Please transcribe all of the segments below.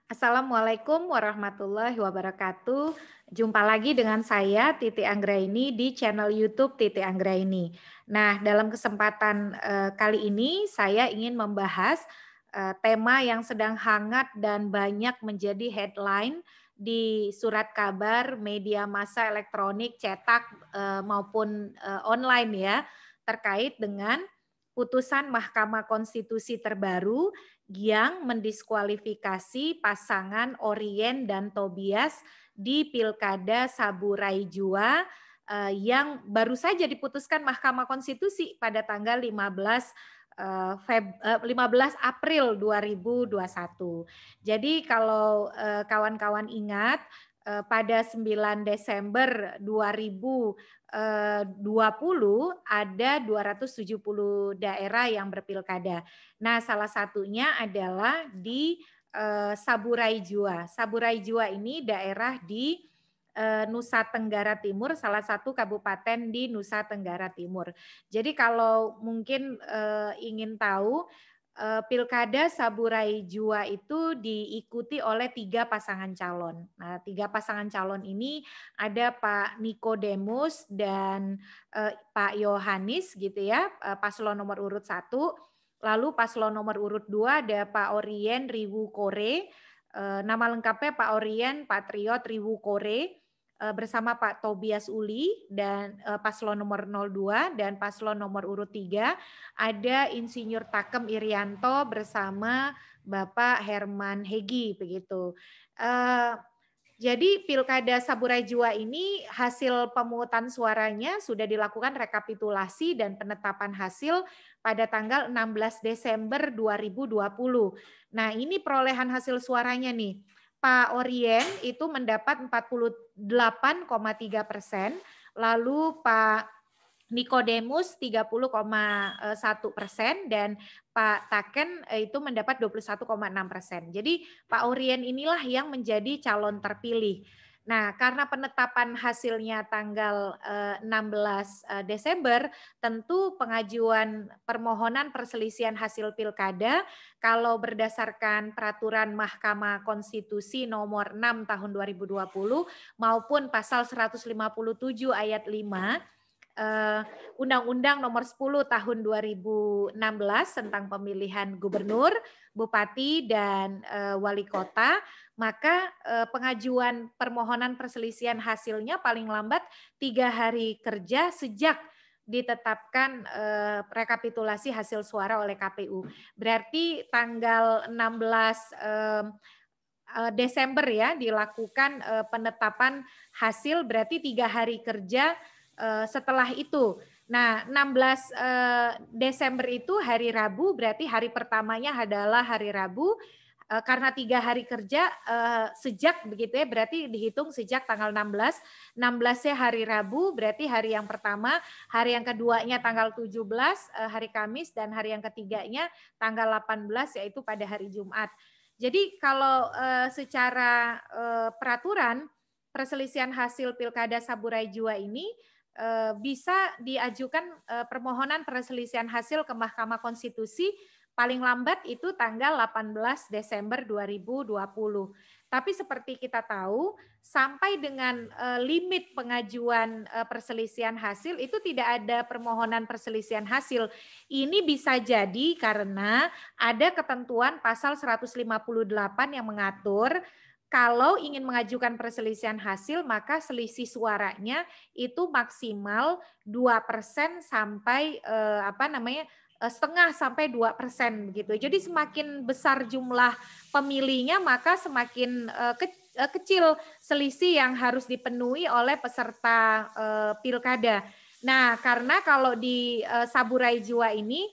Assalamualaikum warahmatullahi wabarakatuh. Jumpa lagi dengan saya Titi Anggraini di channel YouTube Titi Anggraini. Nah, dalam kesempatan kali ini saya ingin membahas tema yang sedang hangat dan banyak menjadi headline di surat kabar, media massa elektronik, cetak maupun online ya, terkait dengan putusan Mahkamah Konstitusi terbaru yang mendiskualifikasi pasangan Orien dan Tobias di Pilkada Saburai Jua yang baru saja diputuskan Mahkamah Konstitusi pada tanggal 15 April 2021. Jadi kalau kawan-kawan ingat pada 9 Desember 2020 ada 270 daerah yang berpilkada. Nah, salah satunya adalah di Saburai Jua. Saburai Jua ini daerah di Nusa Tenggara Timur, salah satu kabupaten di Nusa Tenggara Timur. Jadi kalau mungkin ingin tahu, Pilkada Saburai Jua itu diikuti oleh 3 pasangan calon. Nah, 3 pasangan calon ini ada Pak Nikodemus dan Pak Yohanis gitu ya, paslon nomor urut 1. Lalu paslon nomor urut 2 ada Pak Orien Riwu Kore, nama lengkapnya Pak Orien Patriot Riwu Kore, bersama Pak Tobias Uli dan paslon nomor 02 dan paslon nomor urut 3 ada Insinyur Takem Irianto bersama Bapak Herman Hegi begitu. Jadi Pilkada Saburai Jua ini hasil pemungutan suaranya sudah dilakukan rekapitulasi dan penetapan hasil pada tanggal 16 Desember 2020. Nah, ini perolehan hasil suaranya nih. Pak Orien itu mendapat 48,3%, lalu Pak Nikodemus 30,1% dan Pak Taken itu mendapat 21,6%. Jadi Pak Orien inilah yang menjadi calon terpilih. Nah, karena penetapan hasilnya tanggal 16 Desember, tentu pengajuan permohonan perselisihan hasil pilkada kalau berdasarkan peraturan Mahkamah Konstitusi nomor 6 tahun 2020 maupun pasal 157 ayat 5 Undang-Undang Nomor 10 Tahun 2016 tentang pemilihan gubernur, bupati, dan wali kota, maka pengajuan permohonan perselisihan hasilnya paling lambat 3 hari kerja sejak ditetapkan rekapitulasi hasil suara oleh KPU. Berarti tanggal 16 Desember ya dilakukan penetapan hasil, berarti 3 hari kerja setelah itu. Nah, 16 Desember itu hari Rabu, berarti hari pertamanya adalah hari Rabu. Karena 3 hari kerja sejak begitu ya, berarti dihitung sejak tanggal 16. 16-nya hari Rabu, berarti hari yang pertama. Hari yang keduanya tanggal 17, hari Kamis, dan hari yang ketiganya tanggal 18, yaitu pada hari Jumat. Jadi kalau secara peraturan perselisihan hasil Pilkada Saburai Jua ini bisa diajukan permohonan perselisihan hasil ke Mahkamah Konstitusi paling lambat itu tanggal 18 Desember 2020. Tapi seperti kita tahu, sampai dengan limit pengajuan perselisihan hasil itu tidak ada permohonan perselisihan hasil. Ini bisa jadi karena ada ketentuan pasal 158 yang mengatur kalau ingin mengajukan perselisihan hasil, maka selisih suaranya itu maksimal 2% sampai setengah sampai 2% begitu. Jadi semakin besar jumlah pemilihnya, maka semakin kecil selisih yang harus dipenuhi oleh peserta pilkada. Nah, karena kalau di Saburai Jua ini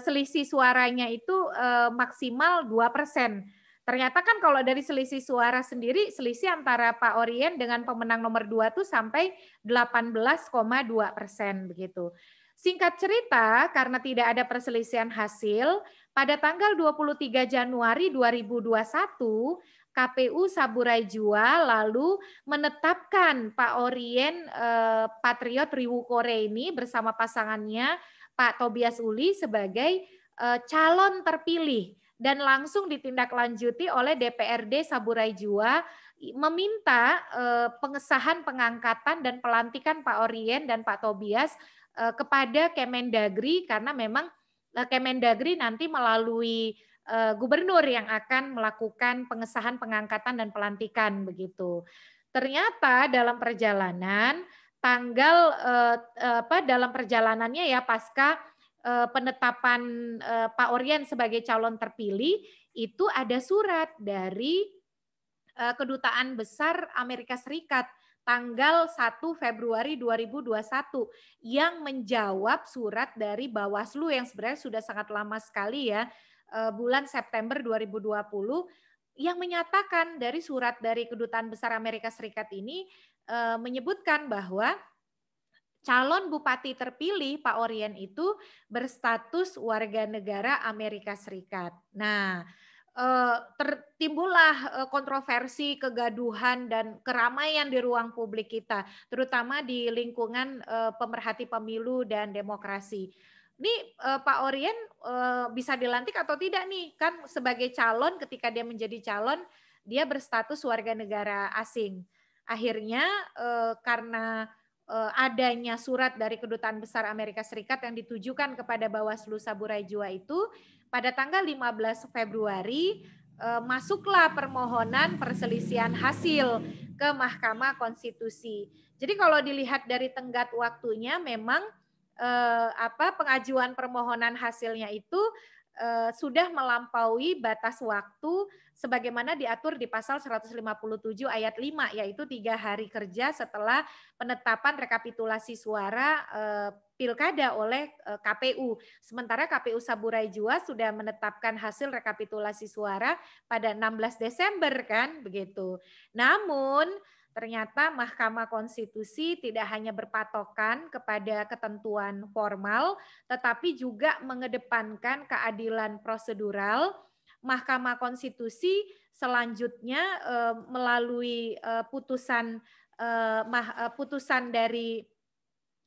selisih suaranya itu maksimal 2%. Ternyata kan kalau dari selisih suara sendiri, selisih antara Pak Orien dengan pemenang nomor 2 tuh sampai 18,2% begitu. Singkat cerita, karena tidak ada perselisihan hasil, pada tanggal 23 Januari 2021, KPU Saburai Jua lalu menetapkan Pak Orien Patriot Riwu Kore ini bersama pasangannya Pak Tobias Uli sebagai calon terpilih dan langsung ditindaklanjuti oleh DPRD Saburai Jua meminta pengesahan pengangkatan dan pelantikan Pak Orien dan Pak Tobias kepada Kemendagri, karena memang Kemendagri nanti melalui gubernur yang akan melakukan pengesahan pengangkatan dan pelantikan begitu. Ternyata dalam perjalanan dalam perjalanannya ya pasca penetapan Pak Orien sebagai calon terpilih, itu ada surat dari Kedutaan Besar Amerika Serikat tanggal 1 Februari 2021 yang menjawab surat dari Bawaslu yang sebenarnya sudah sangat lama sekali ya, bulan September 2020, yang menyatakan dari surat dari Kedutaan Besar Amerika Serikat ini menyebutkan bahwa calon bupati terpilih Pak Orien itu berstatus warga negara Amerika Serikat. Nah, timbullah kontroversi, kegaduhan, dan keramaian di ruang publik kita, terutama di lingkungan pemerhati pemilu dan demokrasi. Ini Pak Orien bisa dilantik atau tidak nih? Kan sebagai calon, ketika dia menjadi calon, dia berstatus warga negara asing. Akhirnya karena adanya surat dari Kedutaan Besar Amerika Serikat yang ditujukan kepada Bawaslu Saburai Jua itu, pada tanggal 15 Februari masuklah permohonan perselisihan hasil ke Mahkamah Konstitusi. Jadi kalau dilihat dari tenggat waktunya, memang pengajuan permohonan hasilnya itu sudah melampaui batas waktu sebagaimana diatur di pasal 157 ayat 5, yaitu 3 hari kerja setelah penetapan rekapitulasi suara pilkada oleh KPU. Sementara KPU Saburai Jua sudah menetapkan hasil rekapitulasi suara pada 16 Desember kan, begitu. Namun ternyata Mahkamah Konstitusi tidak hanya berpatokan kepada ketentuan formal, tetapi juga mengedepankan keadilan prosedural. Mahkamah Konstitusi selanjutnya melalui putusan dari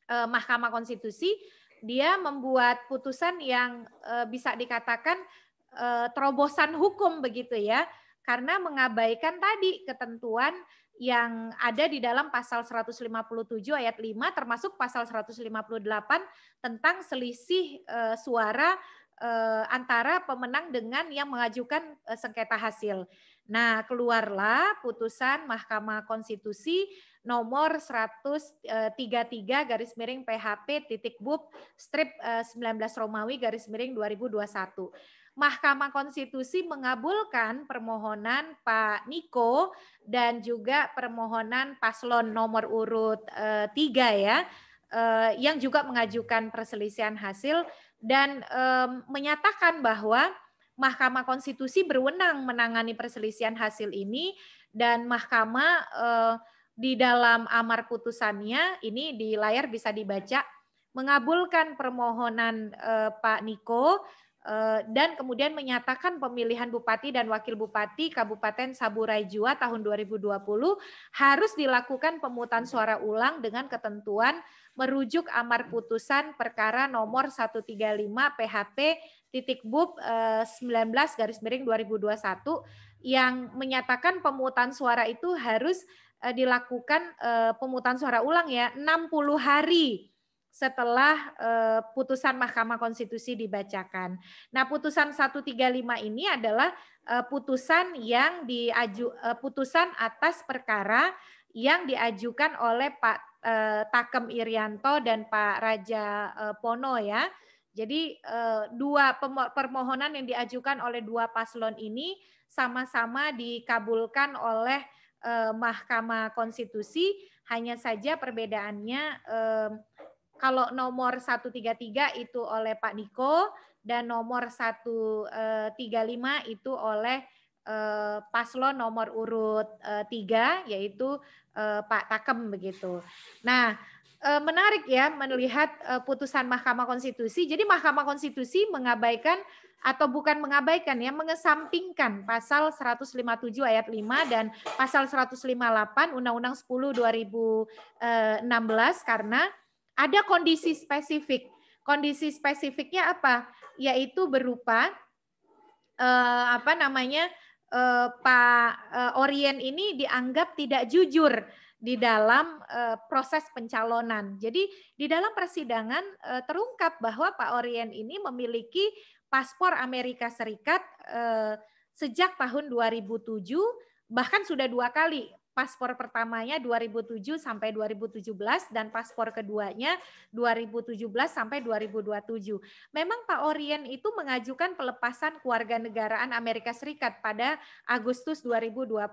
Mahkamah Konstitusi, dia membuat putusan yang bisa dikatakan terobosan hukum begitu ya, karena mengabaikan tadi ketentuan yang ada di dalam pasal 157 ayat 5 termasuk pasal 158 tentang selisih suara antara pemenang dengan yang mengajukan sengketa hasil. Nah, keluarlah putusan Mahkamah Konstitusi nomor 133 garis miring PHP titik BUP strip 19 Romawi garis miring 2021. Mahkamah Konstitusi mengabulkan permohonan Pak Niko dan juga permohonan paslon nomor urut 3 ya, yang juga mengajukan perselisihan hasil dan menyatakan bahwa Mahkamah Konstitusi berwenang menangani perselisihan hasil ini, dan Mahkamah di dalam amar putusannya, ini di layar bisa dibaca, mengabulkan permohonan Pak Niko dan kemudian menyatakan pemilihan Bupati dan Wakil Bupati Kabupaten Saburai Jua tahun 2020 harus dilakukan pemungutan suara ulang dengan ketentuan merujuk amar putusan perkara nomor 135 PHP titik BUP 19 garis miring 2021 yang menyatakan pemungutan suara itu harus dilakukan pemungutan suara ulang ya 60 hari setelah putusan Mahkamah Konstitusi dibacakan. Nah, putusan 135 ini adalah putusan yang putusan atas perkara yang diajukan oleh Pak Takem Irianto dan Pak Raja Pono ya. Jadi dua permohonan yang diajukan oleh dua paslon ini sama-sama dikabulkan oleh Mahkamah Konstitusi, hanya saja perbedaannya kalau nomor 133 itu oleh Pak Niko dan nomor 135 itu oleh paslon nomor urut 3 yaitu Pak Takem begitu. Nah, menarik ya melihat putusan Mahkamah Konstitusi. Jadi Mahkamah Konstitusi mengabaikan atau bukan mengabaikan ya, mengesampingkan pasal 157 ayat 5 dan pasal 158 Undang-Undang 10 2016 karena ada kondisi spesifik. Kondisi spesifiknya apa? Yaitu berupa apa namanya, Pak Orien ini dianggap tidak jujur di dalam proses pencalonan. Jadi di dalam persidangan terungkap bahwa Pak Orien ini memiliki paspor Amerika Serikat sejak tahun 2007, bahkan sudah 2 kali. Paspor pertamanya 2007 sampai 2017 dan paspor keduanya 2017 sampai 2027. Memang Pak Orien itu mengajukan pelepasan kewarganegaraan Amerika Serikat pada Agustus 2020.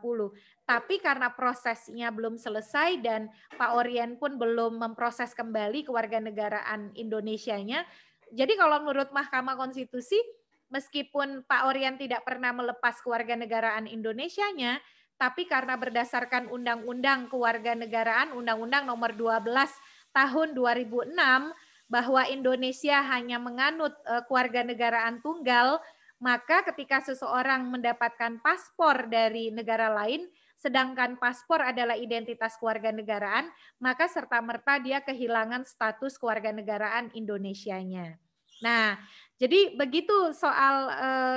Tapi karena prosesnya belum selesai dan Pak Orien pun belum memproses kembali kewarganegaraan Indonesianya, jadi kalau menurut Mahkamah Konstitusi, meskipun Pak Orien tidak pernah melepas kewarganegaraan Indonesianya, tapi karena berdasarkan Undang-Undang Kewarganegaraan, Undang-Undang Nomor 12 Tahun 2006, bahwa Indonesia hanya menganut kewarganegaraan tunggal, maka ketika seseorang mendapatkan paspor dari negara lain, sedangkan paspor adalah identitas kewarganegaraan, maka serta-merta dia kehilangan status kewarganegaraan Indonesianya. Nah, jadi begitu soal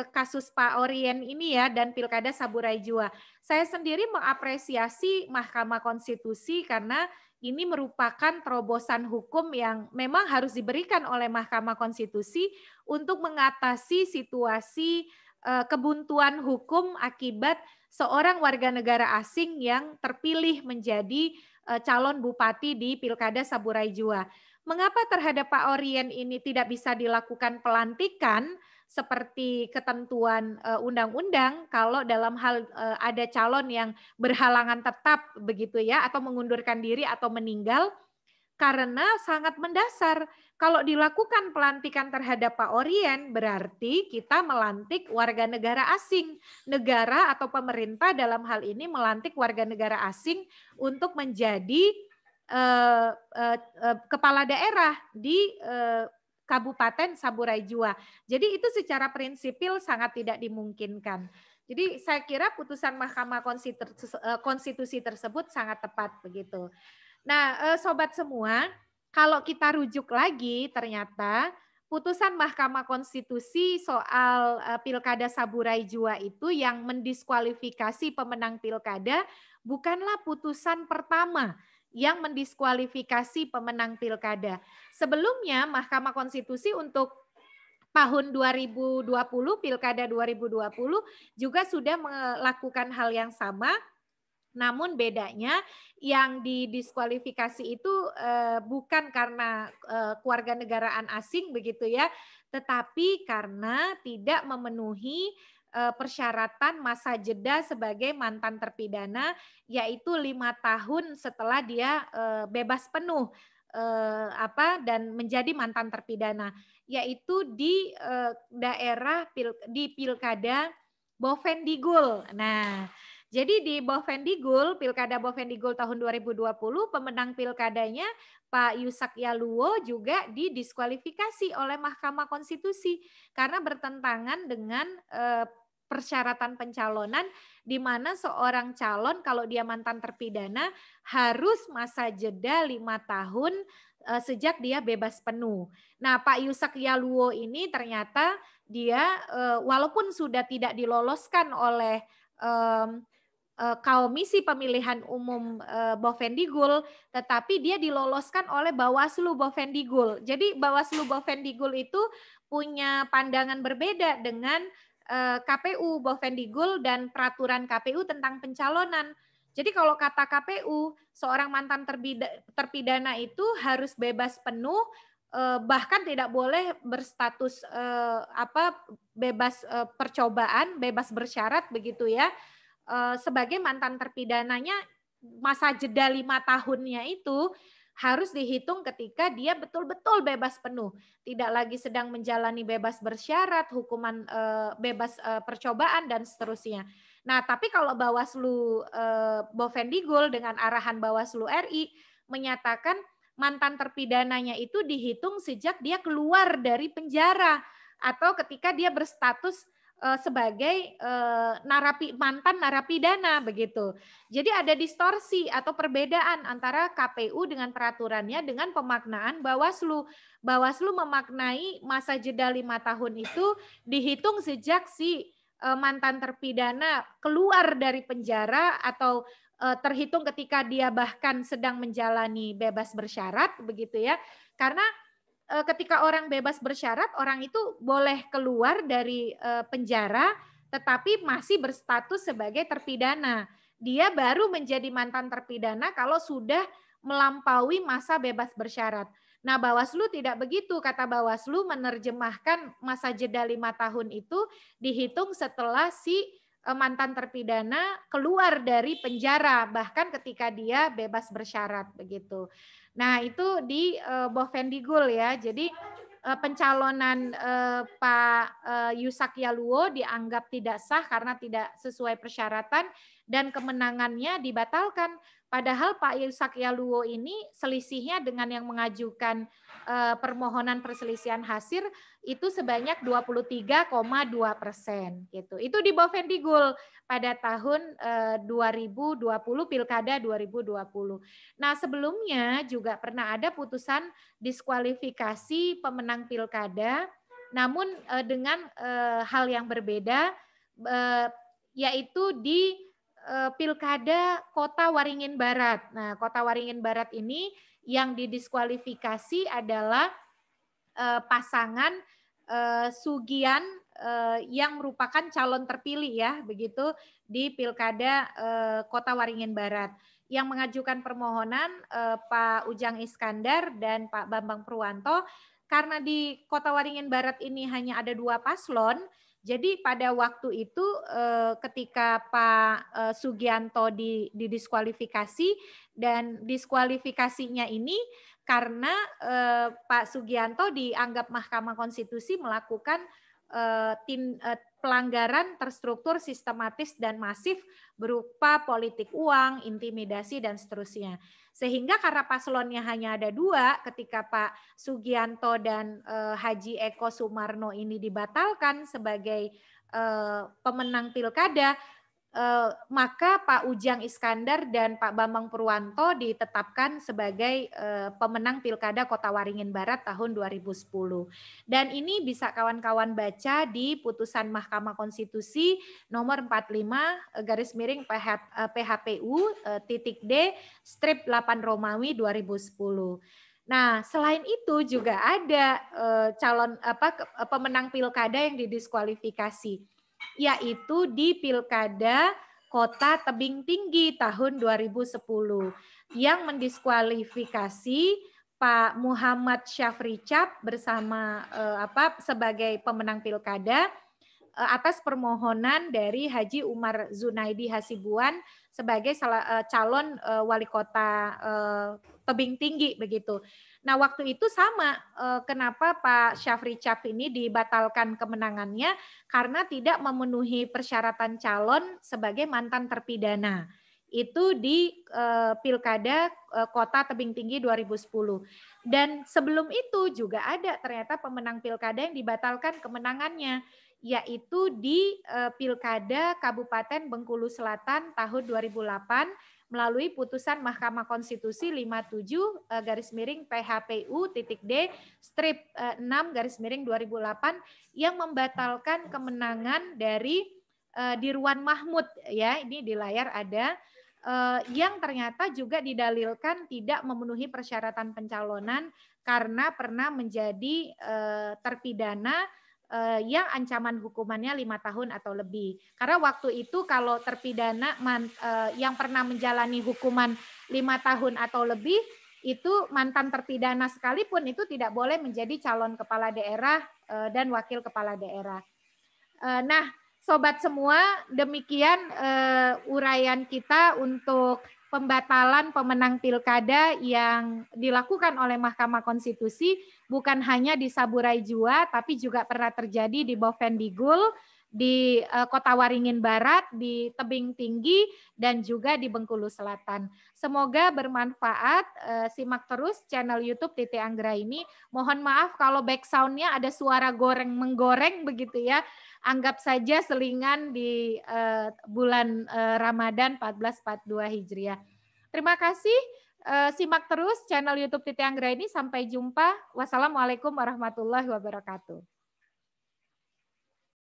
kasus Pak Orien ini ya dan Pilkada Saburai Jua. Saya sendiri mengapresiasi Mahkamah Konstitusi karena ini merupakan terobosan hukum yang memang harus diberikan oleh Mahkamah Konstitusi untuk mengatasi situasi kebuntuan hukum akibat seorang warga negara asing yang terpilih menjadi calon bupati di Pilkada Saburai Jua. Mengapa terhadap Pak Orien ini tidak bisa dilakukan pelantikan seperti ketentuan undang-undang kalau dalam hal ada calon yang berhalangan tetap begitu ya atau mengundurkan diri atau meninggal? Karena sangat mendasar. Kalau dilakukan pelantikan terhadap Pak Orien, berarti kita melantik warga negara asing. Negara atau pemerintah dalam hal ini melantik warga negara asing untuk menjadi kepala daerah di Kabupaten Saburai Jua. Jadi itu secara prinsipil sangat tidak dimungkinkan. Jadi saya kira putusan Mahkamah Konstitusi tersebut sangat tepat begitu. Nah, sobat semua, kalau kita rujuk lagi ternyata putusan Mahkamah Konstitusi soal Pilkada Saburai Jua itu yang mendiskualifikasi pemenang pilkada bukanlah putusan pertama yang mendiskualifikasi pemenang pilkada. Sebelumnya Mahkamah Konstitusi untuk tahun 2020, Pilkada 2020 juga sudah melakukan hal yang sama. Namun bedanya yang didiskualifikasi itu bukan karena kewarganegaraan asing begitu ya, tetapi karena tidak memenuhi persyaratan masa jeda sebagai mantan terpidana, yaitu 5 tahun setelah dia bebas penuh dan menjadi mantan terpidana, yaitu di daerah di Pilkada Bovendigul. Nah, jadi di Bovendigul, Pilkada Bovendigul tahun 2020, pemenang pilkadanya Pak Yusak Yaluo juga didiskualifikasi oleh Mahkamah Konstitusi karena bertentangan dengan persyaratan pencalonan di mana seorang calon kalau dia mantan terpidana harus masa jeda 5 tahun sejak dia bebas penuh. Nah, Pak Yusak Yaluo ini ternyata dia walaupun sudah tidak diloloskan oleh Komisi Pemilihan Umum Bovendigul, tetapi dia diloloskan oleh Bawaslu Bovendigul. Jadi Bawaslu Bovendigul itu punya pandangan berbeda dengan KPU Bovendigul dan peraturan KPU tentang pencalonan. Jadi kalau kata KPU, seorang mantan terpidana itu harus bebas penuh, bahkan tidak boleh berstatus bebas percobaan, bebas bersyarat begitu ya. Sebagai mantan terpidananya masa jeda 5 tahunnya itu harus dihitung ketika dia betul-betul bebas penuh, tidak lagi sedang menjalani bebas bersyarat, hukuman bebas percobaan dan seterusnya. Nah, tapi kalau Bawaslu Bovendigul dengan arahan Bawaslu RI menyatakan mantan terpidananya itu dihitung sejak dia keluar dari penjara atau ketika dia berstatus sebagai mantan narapidana begitu. Jadi ada distorsi atau perbedaan antara KPU dengan peraturannya dengan pemaknaan Bawaslu. Bawaslu memaknai masa jeda 5 tahun itu dihitung sejak si mantan terpidana keluar dari penjara atau terhitung ketika dia bahkan sedang menjalani bebas bersyarat begitu ya. Karena ketika orang bebas bersyarat, orang itu boleh keluar dari penjara tetapi masih berstatus sebagai terpidana. Dia baru menjadi mantan terpidana kalau sudah melampaui masa bebas bersyarat. Nah, Bawaslu tidak begitu. Kata Bawaslu menerjemahkan masa jeda 5 tahun itu dihitung setelah si mantan terpidana keluar dari penjara, bahkan ketika dia bebas bersyarat begitu. Nah, itu di Bovendigul ya. Jadi pencalonan Pak Yusak Yaluo dianggap tidak sah karena tidak sesuai persyaratan dan kemenangannya dibatalkan. Padahal Pak Yusak Yaluo ini selisihnya dengan yang mengajukan permohonan perselisihan hasil itu sebanyak 23,2% gitu. Itu di Bovendigul pada tahun 2020 Pilkada 2020. Nah, sebelumnya juga pernah ada putusan diskualifikasi pemenang Pilkada, namun dengan hal yang berbeda, yaitu di Pilkada Kota Waringin Barat. Nah, Kota Waringin Barat ini yang didiskualifikasi adalah pasangan Sugian yang merupakan calon terpilih ya, begitu di Pilkada Kota Waringin Barat. Yang mengajukan permohonan Pak Ujang Iskandar dan Pak Bambang Purwanto, karena di Kota Waringin Barat ini hanya ada 2 paslon. Jadi pada waktu itu ketika Pak Sugianto didiskualifikasi dan diskualifikasinya ini karena Pak Sugianto dianggap Mahkamah Konstitusi melakukan pelanggaran terstruktur, sistematis dan masif berupa politik uang, intimidasi dan seterusnya. Sehingga karena paslonnya hanya ada 2, ketika Pak Sugianto dan Haji Eko Sumarno ini dibatalkan sebagai pemenang pilkada, maka Pak Ujang Iskandar dan Pak Bambang Purwanto ditetapkan sebagai pemenang Pilkada Kota Waringin Barat tahun 2010. Dan ini bisa kawan-kawan baca di putusan Mahkamah Konstitusi nomor 45 garis miring PHPU titik D strip 8 Romawi 2010. Nah, selain itu juga ada calon pemenang pilkada yang didiskualifikasi, yaitu di Pilkada Kota Tebing Tinggi tahun 2010 yang mendiskualifikasi Pak Muhammad Syafricap bersama sebagai pemenang pilkada atas permohonan dari Haji Umar Zunaidi Hasibuan sebagai calon wali kota Tebing Tinggi begitu. Nah, waktu itu sama kenapa Pak Syafricap ini dibatalkan kemenangannya karena tidak memenuhi persyaratan calon sebagai mantan terpidana. Itu di Pilkada Kota Tebing Tinggi 2010. Dan sebelum itu juga ada ternyata pemenang pilkada yang dibatalkan kemenangannya, yaitu di Pilkada Kabupaten Bengkulu Selatan tahun 2008 melalui putusan Mahkamah Konstitusi 57 garis miring PHPU titik D strip 6 garis miring 2008 yang membatalkan kemenangan dari Dirwan Mahmud ya, ini di layar ada yang ternyata juga didalilkan tidak memenuhi persyaratan pencalonan karena pernah menjadi terpidana yang ancaman hukumannya 5 tahun atau lebih. Karena waktu itu kalau terpidana yang pernah menjalani hukuman 5 tahun atau lebih, itu mantan terpidana sekalipun itu tidak boleh menjadi calon kepala daerah dan wakil kepala daerah. Nah, sobat semua, demikian uraian kita untuk pembatalan pemenang pilkada yang dilakukan oleh Mahkamah Konstitusi bukan hanya di Saburai Jua, tapi juga pernah terjadi di Bovendigul, di Kota Waringin Barat, di Tebing Tinggi, dan juga di Bengkulu Selatan. Semoga bermanfaat. Simak terus channel YouTube Titi Anggra ini. Mohon maaf kalau backsound-nya ada suara goreng-menggoreng begitu ya. Anggap saja selingan di bulan Ramadan 1442 Hijriah. Terima kasih. Simak terus channel YouTube Titi Anggra ini. Sampai jumpa. Wassalamualaikum warahmatullahi wabarakatuh.